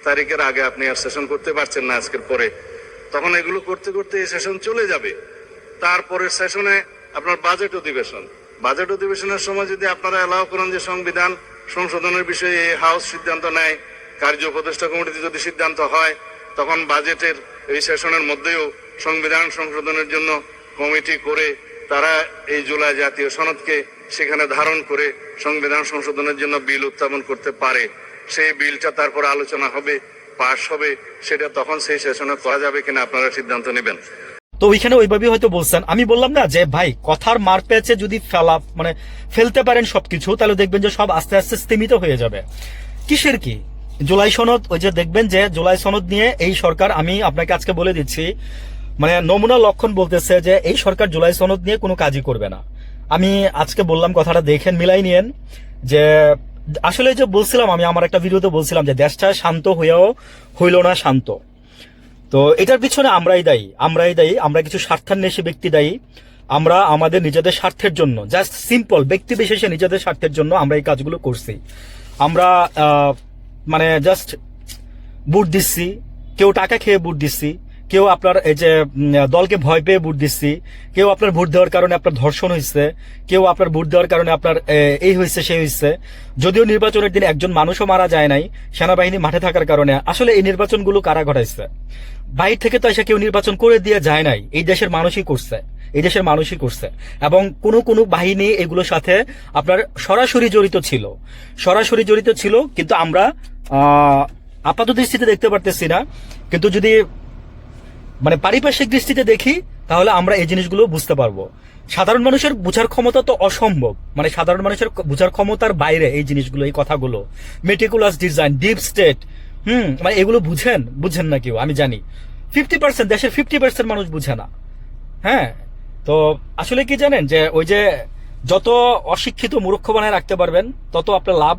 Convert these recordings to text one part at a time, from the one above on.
তারিখের আগে আপনি আর সেশন করতে পারছেন না আজকের পরে, তখন এগুলো করতে করতে এই সেশন চলে যাবে। তারপরের সেশনে আপনার বাজেট অধিবেশনের সময় যদি আপনারা অ্যালাউ করেন যে সংবিধান সংশোধনের বিষয়ে এই হাউস সিদ্ধান্ত নেয়, কার্য উপদেষ্টা কমিটিতে যদি সিদ্ধান্ত হয়, তখন বাজেটের এই সেশনের মধ্যেও সংবিধান সংশোধনের জন্য কমিটি করে তারা এই জুলাই জাতীয় সনদকে সেখানে ধারণ করে সংবিধান সংশোধনের জন্য বিল উত্থাপন করতে পারে। সেই বিলটা তারপর আলোচনা হবে, পাশ হবে, সেটা তখন সেই সেশনে করা যাবে কিনা আপনারা সিদ্ধান্ত নেবেন। তো ওইখানে ওইভাবে হয়তো বলছেন। আমি বললাম না যে ভাই কথার মার পেয়েছে যদি ফেলতে পারেন সবকিছু, তাহলে দেখবেন যে সব আস্তে আস্তে স্তীমিত হয়ে যাবে। কিসের কি জুলাই সনদ, ওই যে দেখবেন যে জুলাই সনদ নিয়ে এই সরকার, আমি আপনাকে আজকে বলে দিচ্ছি, নমুনা লক্ষণ বলতেছে যে এই সরকার জুলাই সনদ নিয়ে কোনো কাজই করবে না। আমি আজকে বললাম কথাটা দেখেন, মিলাই নিয়েন যে আসলে যে বলছিলাম, আমি আমার একটা ভিডিওতে বলছিলাম যে দেশটা শান্ত হইয়াও হইল না শান্ত। তো এটার পিছনে আমরাই দায়ী, আমরা কিছু স্বার্থান্বেষী ব্যক্তি দায়ী। আমরা আমাদের নিজেদের স্বার্থের জন্য, জাস্ট সিম্পল ব্যক্তি বিশেষে নিজেদের স্বার্থের জন্য আমরা এই কাজগুলো করছি। আমরা জাস্ট ভোট দিচ্ছি, কেউ টাকা খেয়ে ভোট দিচ্ছি, কেউ আপনার এই যে দলকে ভয় পেয়ে ভোট দিচ্ছি, কেউ আপনার ভোট দেওয়ার কারণে আপনার ধর্ষণ হয়েছে, কেউ আপনার ভোট দেওয়ার কারণে আপনার এই হয়েছে সেই হয়েছে। যদিও নির্বাচনের দিন একজন মানুষও মারা যায় নাই সেনাবাহিনী মাঠে থাকার কারণে। আসলে এই নির্বাচনগুলো কারা ঘটাইছে? বাইরে থেকে তো এসে কেউ নির্বাচন করে দিয়ে যায় নাই, এই দেশের মানুষই করছে। এবং কোন বাহিনী এগুলোর সাথে আপনার সরাসরি জড়িত ছিল, কিন্তু আমরা আপাত দৃষ্টিতে দেখতে পারতেছি না। কিন্তু যদি পারিপার্শ্বিক দৃষ্টিতে দেখি, তাহলে আমরা এই জিনিসগুলো বুঝতে পারবো। সাধারণ মানুষের বোঝার ক্ষমতা তো অসম্ভব, সাধারণ মানুষের বোঝার ক্ষমতার বাইরে এই জিনিসগুলো, এই কথাগুলো, মেটিকুলাস ডিজাইন, ডিপ স্টেট, এগুলো বুঝেন না কেউ, আমি জানি। 50% দেশের 50% মানুষ বুঝে না। হ্যাঁ, তো আসলে কি জানেন যে ওই যে যত অশিক্ষিত মূর্খ বানায় রাখতে পারবেন তত আপনার লাভ,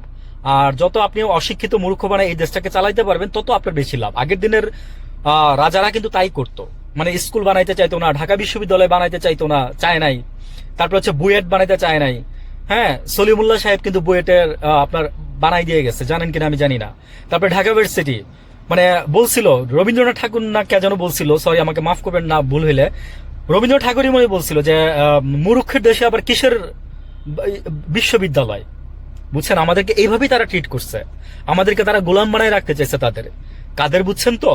আর যত আপনি অশিক্ষিত মূর্খ বানায় এই দেশটাকে চালাইতে পারবেন তত আপনার বেশি লাভ। আগের দিনের রাজারা কিন্তু তাই করতো, স্কুল বানাইতে চাইতো না, ঢাকা বিশ্ববিদ্যালয় বানাইতে চাইতো না, চায় নাই। তারপর হচ্ছে বুয়েট বানাইতে চায় নাই। হ্যাঁ, সলিমুল্লাহ সাহেব কিন্তু বুয়েটের আপনার বানাই দিয়ে গেছে, জানেন কিনা আমি জানি না। তারপরে ঢাকা ইউনিভার্সিটি বলছিল, রবীন্দ্রনাথ ঠাকুর না কে যেন বলছিল, সরি আমাকে মাফ করবেন না ভুল হইলে, রবীন্দ্রনাথ ঠাকুরই বলছিল যে মূর্খের দেশে আবার কিসের বিশ্ববিদ্যালয়। বুঝছেন, আমাদেরকে এইভাবেই তারা ট্রিট করছে, আমাদেরকে তারা গোলাম বানায় রাখতে চাইছে তাদের কাদের, বুঝছেন তো।